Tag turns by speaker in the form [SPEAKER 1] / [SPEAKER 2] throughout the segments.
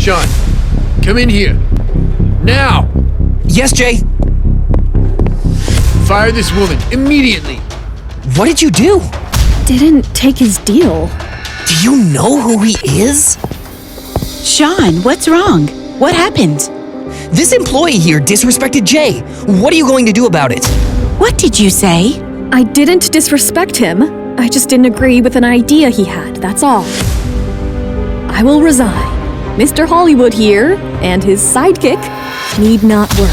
[SPEAKER 1] Sean, come in here. Now!
[SPEAKER 2] Yes, Jay?
[SPEAKER 1] Fire this woman immediately!
[SPEAKER 2] What did you do?
[SPEAKER 3] Didn't take his deal.
[SPEAKER 2] Do you know who he is?
[SPEAKER 4] Sean, what's wrong? What happened?
[SPEAKER 2] This employee here disrespected Jay. What are you going to do about it?
[SPEAKER 4] What did you say?
[SPEAKER 3] I didn't disrespect him. I just didn't agree with an idea he had, that's all. I will resign. Mr. Hollywood here and his sidekick need not worry.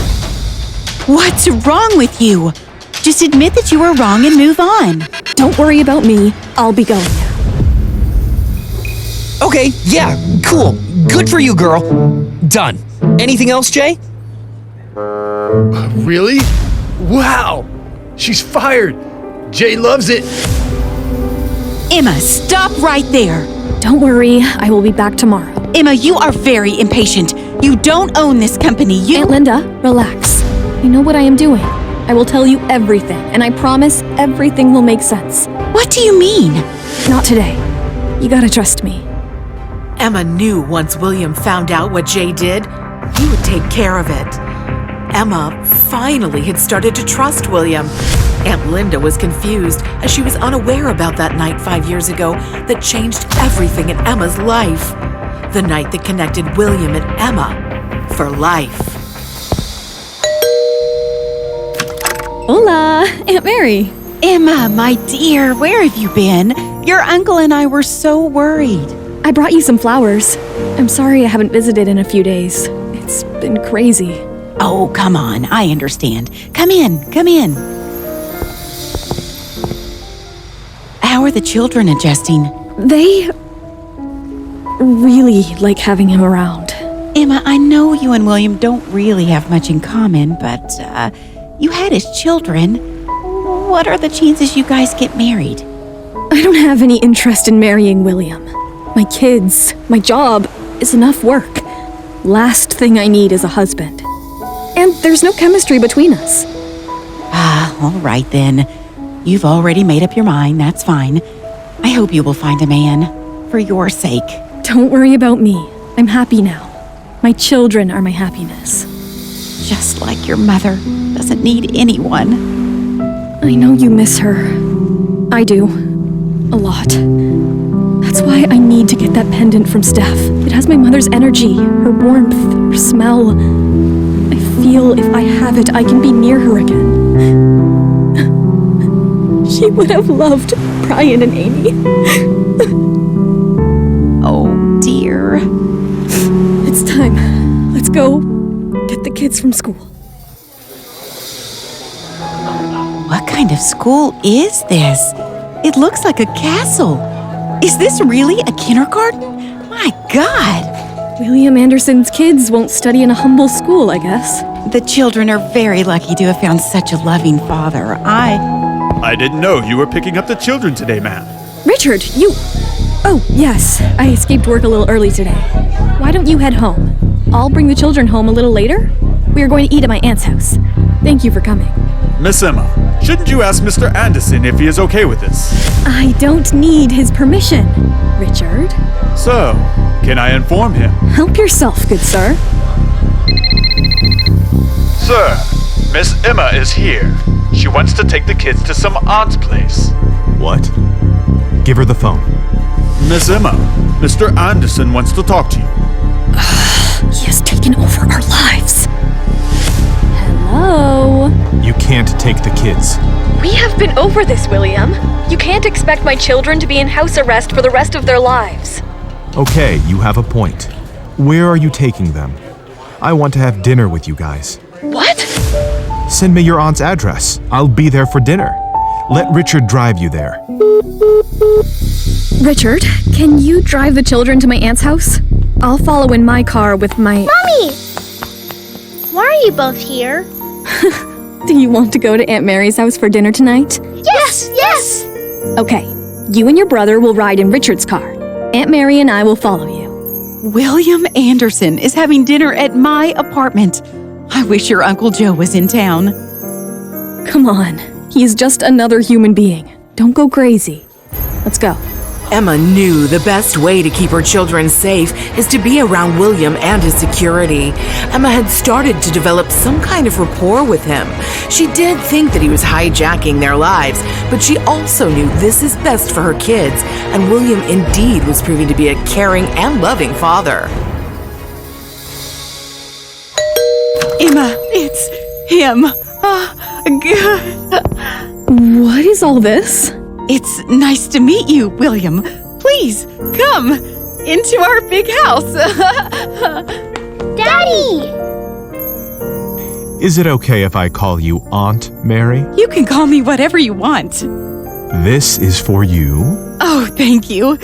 [SPEAKER 4] What's wrong with you? Just admit that you were wrong and move on.
[SPEAKER 3] Don't worry about me. I'll be going now.
[SPEAKER 2] Okay, yeah, cool. Good for you, girl. Done. Anything else, Jay?
[SPEAKER 1] Really? Wow! She's fired! Jay loves it!
[SPEAKER 4] Emma, stop right there.
[SPEAKER 3] Don't worry, I will be back tomorrow.
[SPEAKER 4] Emma, you are very impatient. You don't own this company.
[SPEAKER 3] Aunt Linda, relax. I know what I am doing. I will tell you everything, and I promise everything will make sense.
[SPEAKER 4] What do you mean?
[SPEAKER 3] Not today. You gotta trust me.
[SPEAKER 5] Emma knew once William found out what Jay did, he would take care of it. Emma finally had started to trust William. Aunt Linda was confused as she was unaware about that night 5 years ago that changed everything in Emma's life. The night that connected William and Emma for life.
[SPEAKER 3] Hola, Aunt Mary.
[SPEAKER 4] Emma, my dear, where have you been? Your uncle and I were so worried.
[SPEAKER 3] I brought you some flowers. I'm sorry I haven't visited in a few days. It's been crazy.
[SPEAKER 4] Oh, come on, I understand. Come in, come in. How are the children adjusting?
[SPEAKER 3] They really like having him around.
[SPEAKER 4] Emma, I know you and William don't really have much in common, but you had his children. What are the chances you guys get married?
[SPEAKER 3] I don't have any interest in marrying William. My kids, my job is enough work. Last thing I need is a husband. And there's no chemistry between us.
[SPEAKER 4] All right then. You've already made up your mind, that's fine. I hope you will find a man, for your sake.
[SPEAKER 3] Don't worry about me. I'm happy now. My children are my happiness.
[SPEAKER 4] Just like your mother doesn't need anyone.
[SPEAKER 3] I know you miss her. I do. A lot. That's why I need to get that pendant from Steph. It has my mother's energy, her warmth, her smell. I feel if I have it, I can be near her again. She would have loved Brian and Amy.
[SPEAKER 4] Oh, dear.
[SPEAKER 3] It's time. Let's go get the kids from school.
[SPEAKER 4] What kind of school is this? It looks like a castle. Is this really a kindergarten? My God!
[SPEAKER 3] William Anderson's kids won't study in a humble school, I guess.
[SPEAKER 4] The children are very lucky to have found such a loving father.
[SPEAKER 6] I didn't know you were picking up the children today, ma'am.
[SPEAKER 3] Richard, you... Oh, yes. I escaped work a little early today. Why don't you head home? I'll bring the children home a little later. We are going to eat at my aunt's house. Thank you for coming.
[SPEAKER 6] Miss Emma, shouldn't you ask Mr. Anderson if he is okay with this?
[SPEAKER 3] I don't need his permission, Richard.
[SPEAKER 6] So, can I inform him?
[SPEAKER 3] Help yourself, good sir.
[SPEAKER 6] Sir, Miss Emma is here. She wants to take the kids to some aunt's place.
[SPEAKER 7] What? Give her the phone.
[SPEAKER 6] Miss Emma, Mr. Anderson wants to talk to you.
[SPEAKER 3] He has taken over our lives. Hello?
[SPEAKER 7] You can't take the kids.
[SPEAKER 3] We have been over this, William. You can't expect my children to be in house arrest for the rest of their lives.
[SPEAKER 7] Okay, you have a point. Where are you taking them? I want to have dinner with you guys.
[SPEAKER 3] What?
[SPEAKER 7] Send me your aunt's address. I'll be there for dinner. Let Richard drive you there.
[SPEAKER 3] Richard, can you drive the children to my aunt's house? I'll follow in my car with my...
[SPEAKER 8] Mommy! Why are you both here?
[SPEAKER 3] Do you want to go to Aunt Mary's house for dinner tonight?
[SPEAKER 8] Yes, yes!
[SPEAKER 3] Okay, you and your brother will ride in Richard's car. Aunt Mary and I will follow you.
[SPEAKER 4] William Anderson is having dinner at my apartment. I wish your Uncle Joe was in town.
[SPEAKER 3] Come on, he is just another human being. Don't go crazy. Let's go.
[SPEAKER 5] Emma knew the best way to keep her children safe is to be around William and his security. Emma had started to develop some kind of rapport with him. She did think that he was hijacking their lives, but she also knew this is best for her kids, and William indeed was proving to be a caring and loving father.
[SPEAKER 4] Emma, it's him.
[SPEAKER 3] What is all this?
[SPEAKER 4] It's nice to meet you, William. Please, come into our big house.
[SPEAKER 8] Daddy!
[SPEAKER 7] Is it okay if I call you Aunt Mary?
[SPEAKER 4] You can call me whatever you want.
[SPEAKER 7] This is for you.
[SPEAKER 4] Oh, thank you.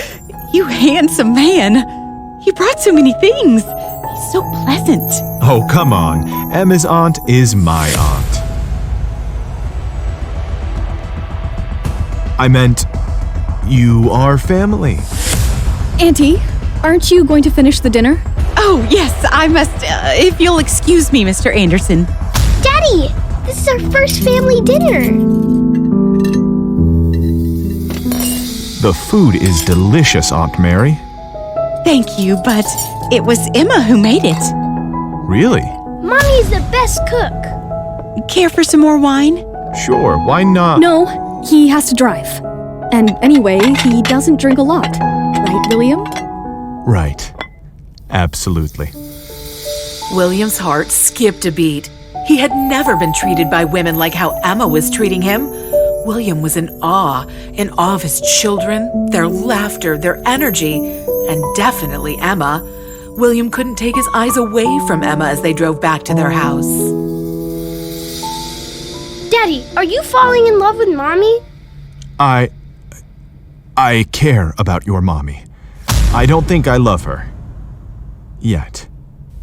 [SPEAKER 4] You handsome man. You brought so many things. He's so pleasant.
[SPEAKER 7] Oh, come on. Emma's aunt is my aunt. I meant, you are family.
[SPEAKER 3] Auntie, aren't you going to finish the dinner?
[SPEAKER 4] Oh, yes, I must. If you'll excuse me, Mr. Anderson.
[SPEAKER 8] Daddy! This is our first family dinner!
[SPEAKER 7] The food is delicious, Aunt Mary.
[SPEAKER 4] Thank you, but it was Emma who made it.
[SPEAKER 7] Really?
[SPEAKER 8] Mommy's the best cook!
[SPEAKER 4] Care for some more wine?
[SPEAKER 7] Sure, why not?
[SPEAKER 3] No, he has to drive. And anyway, he doesn't drink a lot. Right, William?
[SPEAKER 7] Right. Absolutely.
[SPEAKER 5] William's heart skipped a beat. He had never been treated by women like how Emma was treating him. William was in awe of his children, their laughter, their energy, and definitely Emma. William couldn't take his eyes away from Emma as they drove back to their house.
[SPEAKER 8] Daddy, are you falling in love with Mommy?
[SPEAKER 7] I care about your mommy. I don't think I love her. Yet.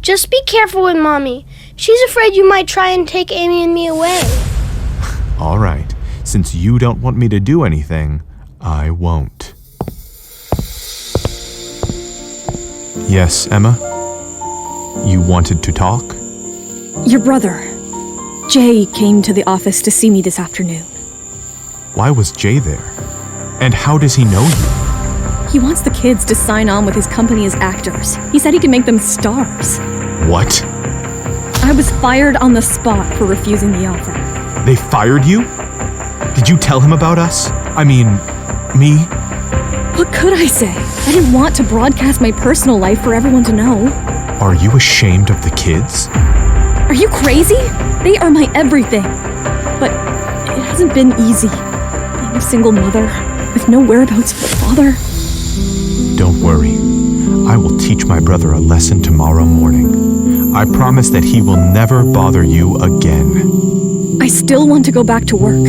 [SPEAKER 8] Just be careful with Mommy. She's afraid you might try and take Amy and me away.
[SPEAKER 7] All right. Since you don't want me to do anything, I won't. Yes, Emma? You wanted to talk?
[SPEAKER 3] Your brother, Jay, came to the office to see me this afternoon.
[SPEAKER 7] Why was Jay there? And how does he know you?
[SPEAKER 3] He wants the kids to sign on with his company as actors. He said he can make them stars.
[SPEAKER 7] What?
[SPEAKER 3] I was fired on the spot for refusing the offer.
[SPEAKER 7] They fired you? Did you tell him about us? I mean, me?
[SPEAKER 3] What could I say? I didn't want to broadcast my personal life for everyone to know.
[SPEAKER 7] Are you ashamed of the kids?
[SPEAKER 3] Are you crazy? They are my everything. But it hasn't been easy. Being a single mother with no whereabouts of a father.
[SPEAKER 7] Don't worry. I will teach my brother a lesson tomorrow morning. I promise that he will never bother you again.
[SPEAKER 3] I still want to go back to work.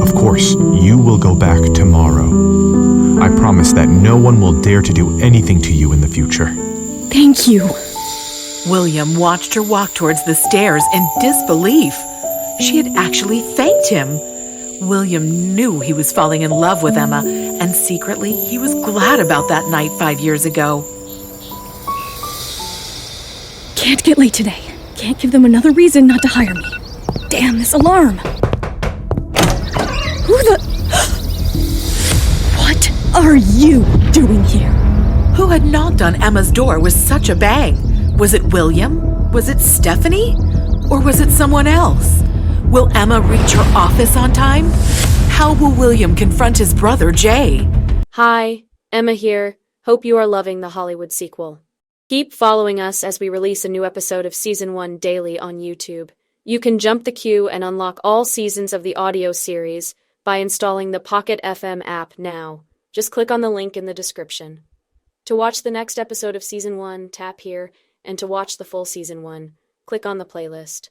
[SPEAKER 7] Of course, you will go back tomorrow. I promise that no one will dare to do anything to you in the future.
[SPEAKER 3] Thank you.
[SPEAKER 5] William watched her walk towards the stairs in disbelief. She had actually thanked him. William knew he was falling in love with Emma, and secretly he was glad about that night 5 years ago.
[SPEAKER 3] Can't get late today. Can't give them another reason not to hire me. Damn this alarm. Who the... What are you doing here?
[SPEAKER 5] Who had knocked on Emma's door with such a bang? Was it William? Was it Stephanie? Or was it someone else? Will Emma reach her office on time? How will William confront his brother, Jay?
[SPEAKER 9] Hi, Emma here. Hope you are loving the Hollywood sequel. Keep following us as we release a new episode of Season 1 daily on YouTube. You can jump the queue and unlock all seasons of the audio series by installing the Pocket FM app now. Just click on the link in the description. To watch the next episode of Season 1, tap here, and to watch the full Season 1, click on the playlist.